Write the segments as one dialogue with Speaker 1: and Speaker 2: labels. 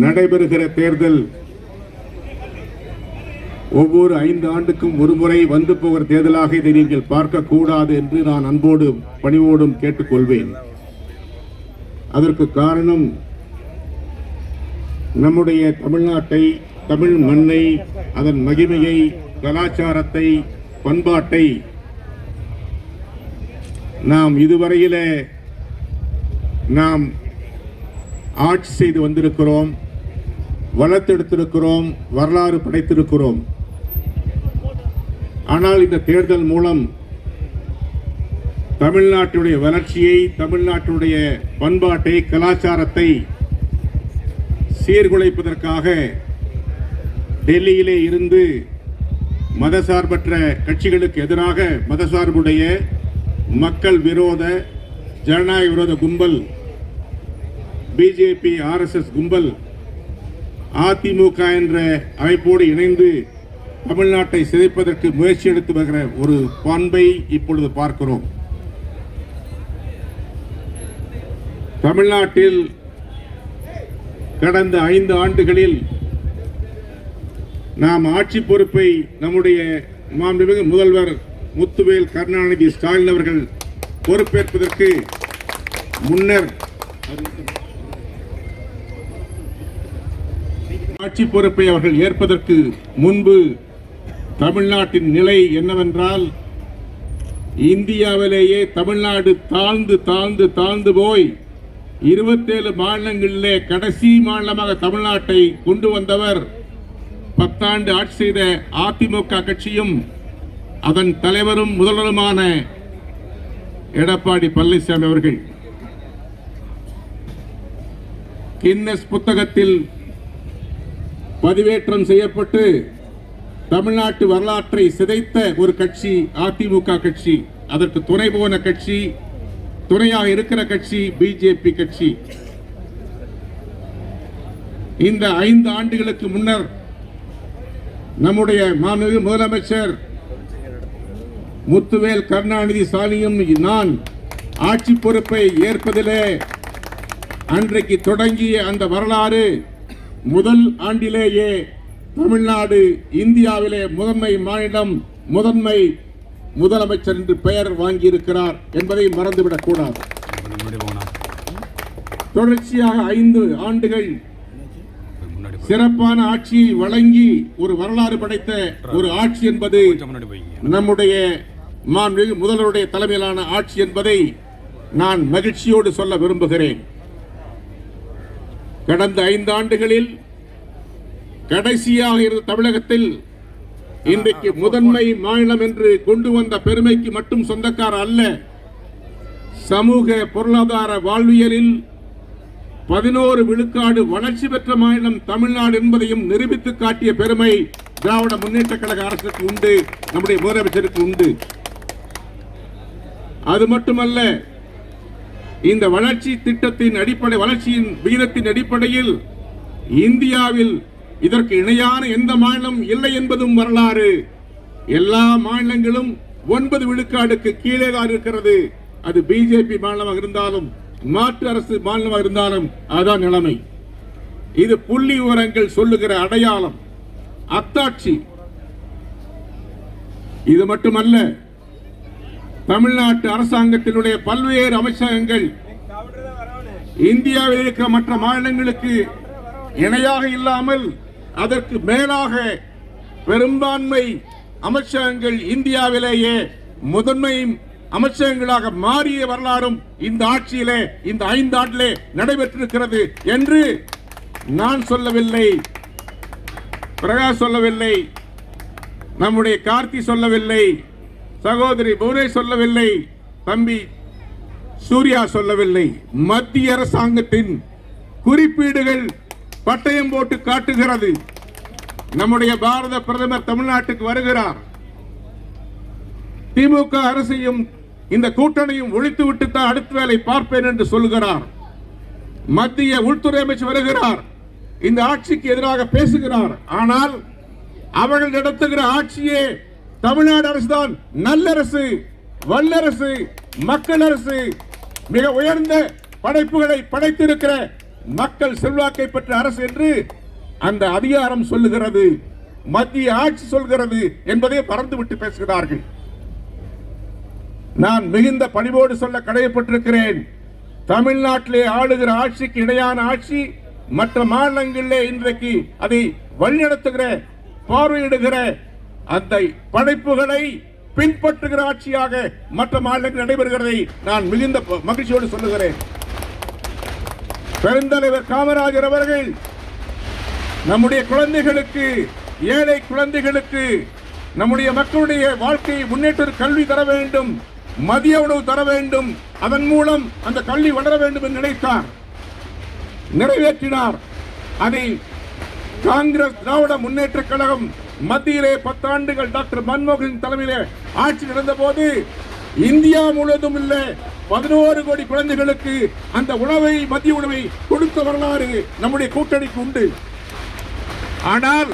Speaker 1: நடைபெறுகிற தேர்தல் ஒவ்வொரு 5 ஆண்டுக்கும் ஒரு முறை வந்து போகிற தேர்தலாக இதை நீங்கள் பார்க்க கூடாது என்று நான் அன்போடும் பணிவோடும் கேட்டுக்கொள்வேன். அதற்கு காரணம், நம்முடைய தமிழ்நாட்டை, தமிழ் மண்ணை, அதன் மகிமையை, கலாச்சாரத்தை, பண்பாட்டை நாம் இதுவரையிலே நாம் ஆட்சி செய்து வந்திருக்கிறோம், வளர்த்தெடுத்திருக்கிறோம், வரலாறு படைத்திருக்கிறோம். ஆனால் இந்த தேர்தல் மூலம் தமிழ்நாட்டுடைய வளர்ச்சியை, தமிழ்நாட்டுடைய பண்பாட்டை, கலாச்சாரத்தை சீர்குலைப்பதற்காக டெல்லியிலே இருந்து மதசார்பற்ற கட்சிகளுக்கு எதிராக மதசார்புடைய மக்கள் விரோத, ஜனநாயக விரோத கும்பல், பிஜேபி, ஆர்எஸ்எஸ் கும்பல் அதிமுக என்ற அமைப்போடு இணைந்து தமிழ்நாட்டை சிதைப்பதற்கு முயற்சி எடுத்து வருகிற ஒரு பண்பை இப்பொழுது பார்க்கிறோம். தமிழ்நாட்டில் கடந்த 5 ஆண்டுகளில் நாம் ஆட்சி பொறுப்பை நம்முடைய மாண்புமிகு முதல்வர் முத்துவேல் கருணாநிதி ஸ்டாலின் அவர்கள் பொறுப்பேற்பதற்கு முன்னர் ஆட்சி பொறுப்பை அவர்கள் ஏற்பதற்கு முன்பு தமிழ்நாட்டின் நிலை என்னவென்றால், இந்தியாவிலேயே தமிழ்நாடு தாழ்ந்து தாழ்ந்து தாழ்ந்து போய் 27 மாநிலங்களிலே கடைசி மாநிலமாக தமிழ்நாட்டை கொண்டு வந்தவர் 10 ஆண்டு ஆட்சி செய்த அதிமுக கட்சியும் அதன் தலைவரும் முதல்வருமான எடப்பாடி பழனிசாமி அவர்கள். கின்னஸ் புத்தகத்தில் பதிவேற்றம் செய்யப்பட்டு தமிழ்நாட்டு வரலாற்றை சிதைத்த ஒரு கட்சி அதிமுக கட்சி. அதற்கு துணை போன கட்சி, துணையாக இருக்கிற கட்சி பிஜேபி கட்சி. இந்த 5 ஆண்டுகளுக்கு முன்னர் நம்முடைய மாண்புமிகு முதலமைச்சர் முத்துவேல் கருணாநிதி ஸ்டாலினும் நான் ஆட்சி பொறுப்பை ஏற்பதிலே அன்றைக்கு தொடங்கிய அந்த வரலாறு, முதல் ஆண்டிலேயே தமிழ்நாடு இந்தியாவிலே முதன்மை மாநிலம், முதன்மை முதலமைச்சர் என்று பெயர் வாங்கியிருக்கிறார் என்பதை மறந்துவிடக் கூடாது. தொடர்ச்சியாக 5 ஆண்டுகள் சிறப்பான ஆட்சியை வழங்கி ஒரு வரலாறு படைத்த ஒரு ஆட்சி என்பது நம்முடைய மாண்புமிகு முதல்வருடைய தலைமையிலான ஆட்சி என்பதை நான் மகிழ்ச்சியோடு சொல்ல விரும்புகிறேன். கடந்த 5 ஆண்டுகளில் கடைசியாக இருந்த தமிழகத்தில் இன்றைக்கு முதன்மை மாநிலம் என்று கொண்டு வந்த பெருமைக்கு மட்டும் சொந்தக்கார அல்ல, சமூக பொருளாதார வாழ்வியலில் 11 விழுக்காடு வளர்ச்சி பெற்ற மாநிலம் தமிழ்நாடு என்பதையும் நிரூபித்து காட்டிய பெருமை திராவிட முன்னேற்ற கழக அரசுக்கு உண்டு, நம்முடைய முதலமைச்சருக்கு உண்டு. அது மட்டுமல்ல, இந்த வளர்ச்சி திட்டத்தின் அடிப்படை, வளர்ச்சியின் விகிதத்தின் அடிப்படையில் இந்தியாவில் இதற்கு இணையான எந்த மாநிலம் இல்லை என்பதும் வரலாறு. எல்லா மாநிலங்களும் 9 விழுக்காடுக்கு கீழே தான் இருக்கிறது. அது பிஜேபி மாநிலமாக இருந்தாலும் மாற்று அரசு மாநிலமாக இருந்தாலும் அதுதான் நிலைமை. இது புள்ளி விவரங்கள் சொல்லுகிற அடையாளம், அத்தாட்சி. இது மட்டுமல்ல, தமிழ்நாட்டு அரசாங்கத்தினுடைய பல்வேறு அமைச்சகங்கள் இந்தியாவில் இருக்கிற மற்ற மாநிலங்களுக்கு இணையாக இல்லாமல் அதற்கு மேலாக பெரும்பான்மை அமைச்சகங்கள் இந்தியாவிலேயே முதன்மை அமைச்சகங்களாக மாறிய வரலாறும் இந்த ஆட்சியிலே, இந்த 5 ஆண்டிலே நடைபெற்றிருக்கிறது என்று நான் சொல்லவில்லை, பிரகாஷ் சொல்லவில்லை, நம்முடைய கார்த்தி சொல்லவில்லை, சகோதரி புவனேஷ் சொல்லவில்லை, தம்பி சூர்யா சொல்லவில்லை. மத்திய அரசாங்கத்தின் குறிப்பீடுகள் பட்டயம் போட்டு காட்டுகிறது. நம்முடைய பாரத பிரதமர் தமிழ்நாட்டுக்கு வருகிறார். திமுக அரசையும் இந்த கூட்டணியும் ஒழித்துவிட்டு தான் அடுத்த வேலை பார்ப்பேன் என்று சொல்கிறார். மத்திய உள்துறை அமைச்சர் வருகிறார், இந்த ஆட்சிக்கு எதிராக பேசுகிறார். ஆனால் அவர்கள் நடத்துகிற ஆட்சியே தமிழ்நாடு அரசுதான் நல்லரசு, வல்லரசு, மக்கள் அரசு, மிக உயர்ந்த படைப்புகளை படைத்திருக்கிற மக்கள் செல்வாக்கை பெற்ற அரசு என்று அந்த அதிகாரம் சொல்லுகிறது, மத்திய ஆட்சி சொல்கிறது என்பதை மறந்துவிட்டு பேசுகிறார்கள். நான் மிகுந்த பணிவோடு சொல்ல கடமைப்பட்டிருக்கிறேன். தமிழ்நாட்டிலே ஆளுகிற ஆட்சிக்கு இணையான ஆட்சி மற்ற மாநிலங்களிலே இன்றைக்கு அதை வழிநடத்துகிற பார்வையிடுகிற அந்த படைப்புகளை பின்பற்றுகிற ஆட்சியாக மற்ற மாநிலங்கள் நடைபெறுகிறதை நான் மிகுந்த மகிழ்ச்சியோடு சொல்லுகிறேன். பெருந்தலைவர் காமராஜர் அவர்கள் நம்முடைய குழந்தைகளுக்கு, ஏழை குழந்தைகளுக்கு, நம்முடைய மக்களுடைய வாழ்க்கையை முன்னேற்ற கல்வி தர வேண்டும், மதிய உணவு தர வேண்டும், அதன் மூலம் அந்த கல்வி வளர வேண்டும் என்று நினைத்தார், நிறைவேற்றினார். அதை காங்கிரஸ் திராவிட முன்னேற்ற கழகம் மத்தியிலே 10 ஆண்டுகள் டாக்டர் மன்மோகன் தலைமையிலே ஆட்சி நடந்த போது இந்தியா முழுவதும் உள்ள 11 கோடி குழந்தைகளுக்கு அந்த உணவை, மதிய உணவை கொடுத்த வரலாறு நம்முடைய கூட்டணிக்கு உண்டு. ஆனால்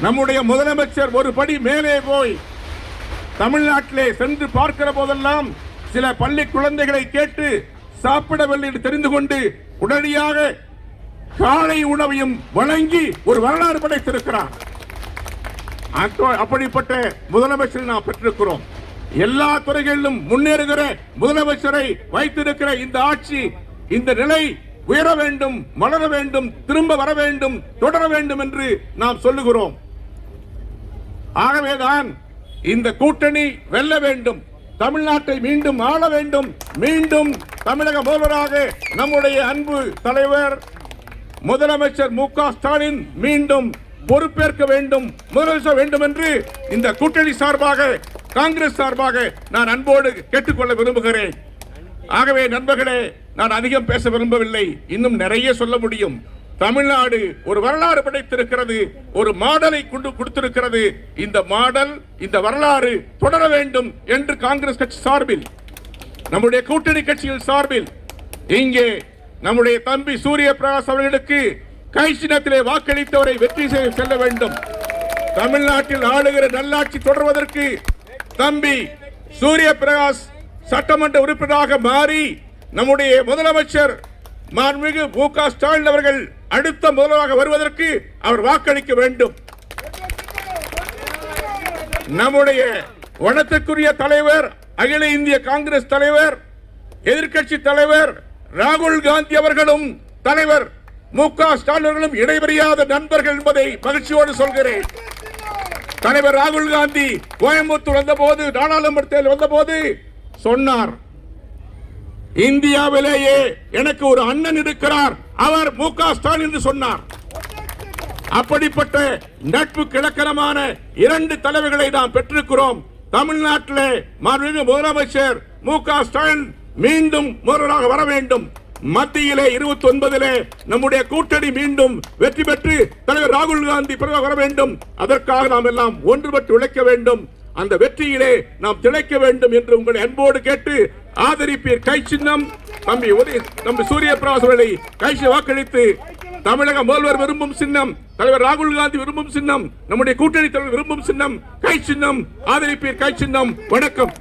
Speaker 1: நம்முடைய முதலமைச்சர் ஒரு படி மேலே போய் தமிழ்நாட்டிலே சென்று பார்க்கிற போதெல்லாம் சில பள்ளி குழந்தைகளை கேட்டு சாப்பிடவில்லை என்று தெரிந்து கொண்டு உடனடியாக காலை உணவையும் வழங்கி ஒரு வரலாறு படைத்திருக்கிறார். அப்படிப்பட்ட முதலமைச்சரை நாம் பெற்றிருக்கிறோம். எல்லா துறைகளிலும் முன்னேறுகிற முதலமைச்சரை வைத்திருக்கிற இந்த ஆட்சி, இந்த நிலை உயர வேண்டும், வளர வேண்டும், திரும்ப வர வேண்டும், தொடர வேண்டும் என்று நாம் சொல்லுகிறோம். ஆகவேதான் இந்த கூட்டணி வெல்ல வேண்டும், தமிழ்நாட்டை மீண்டும் ஆள வேண்டும், மீண்டும் தமிழக முதல்வராக நம்முடைய அன்பு தலைவர் முதலமைச்சர் மு.க. ஸ்டாலின் மீண்டும் பொறுப்பேற்க வேண்டும், முதலமைச்சர் வேண்டும் என்று இந்த கூட்டணி சார்பாக, காங்கிரஸ் சார்பாக நான் அன்போடு கேட்டுக்கொள்ள விரும்புகிறேன். ஆகவே நண்பர்களே, நான் அதிகம் பேச விரும்பவில்லை, இன்னும் நிறைய சொல்ல முடியும். தமிழ்நாடு ஒரு வரலாறு படைத்திருக்கிறது, ஒரு மாடலை கொண்டு கொடுத்திருக்கிறது. இந்த மாடல், இந்த வரலாறு தொடர வேண்டும் என்று காங்கிரஸ் கட்சி சார்பில், நம்முடைய கூட்டணி கட்சிகள் சார்பில் இங்கே நம்முடைய தம்பி சூரிய பிரகாஷ் அவர்களுக்கு கை சின்னத்திலே வாக்களித்தவரை வெற்றி செய்ய செல்ல வேண்டும். தமிழ்நாட்டில் ஆளுகிற நல்லாட்சி தொடர்வதற்கு தம்பி சூரிய பிரகாஷ் சட்டமன்ற உறுப்பினராக மாறி நம்முடைய முதலமைச்சர் மாண்புமிகு மு.க. ஸ்டாலின் அவர்கள் அடுத்த முதல்வராக வருவதற்கு அவர் வாக்களிக்க வேண்டும். நம்முடைய வனத்துக்குரிய தலைவர், அகில இந்திய காங்கிரஸ் தலைவர், எதிர்க்கட்சி தலைவர் ராகுல் காந்தி அவர்களும் தலைவர் மு.க. ஸ்டாலின் அவர்களும் இடைவெளியாத நண்பர்கள் என்பதை மகிழ்ச்சியோடு சொல்கிறேன். தலைவர் ராகுல் காந்தி கோயம்புத்தூர் வந்தபோது, நாடாளுமன்றத்தில் வந்தபோது சொன்னார், இந்தியாவிலேயே எனக்கு ஒரு அண்ணன் இருக்கிறார், அவர் மு.க. ஸ்டாலின் என்று சொன்னார். அப்படிப்பட்ட நட்பு கிழக்கரமான 2 தலைவர்களை நாம் பெற்றிருக்கிறோம். தமிழ்நாட்டிலே மாண்புமிகு முதலமைச்சர் மு.க. ஸ்டாலின் மீண்டும் முதல்வராக வர வேண்டும். மத்தியிலே 29 நம்முடைய கூட்டணி மீண்டும் வெற்றி பெற்று தலைவர் ராகுல் காந்தி பிரதமர் வர வேண்டும். அதற்காக நாம் எல்லாம் ஒன்றுபட்டு உழைக்க வேண்டும். அந்த வெற்றியிலே நாம் திளைக்க வேண்டும் என்று உங்களை அன்போடு கேட்டு ஆதரிப்பீர். கை சின்னம் தம்பி சூரிய பிரகாஷ் அவர்களை கை வாக்களித்து தமிழக முதல்வர் விரும்பும் சின்னம், தலைவர் ராகுல் காந்தி விரும்பும் சின்னம், நம்முடைய கூட்டணி தலைவர் விரும்பும் சின்னம் கை சின்னம். ஆதரிப்பீர். கை சின்னம். வணக்கம்.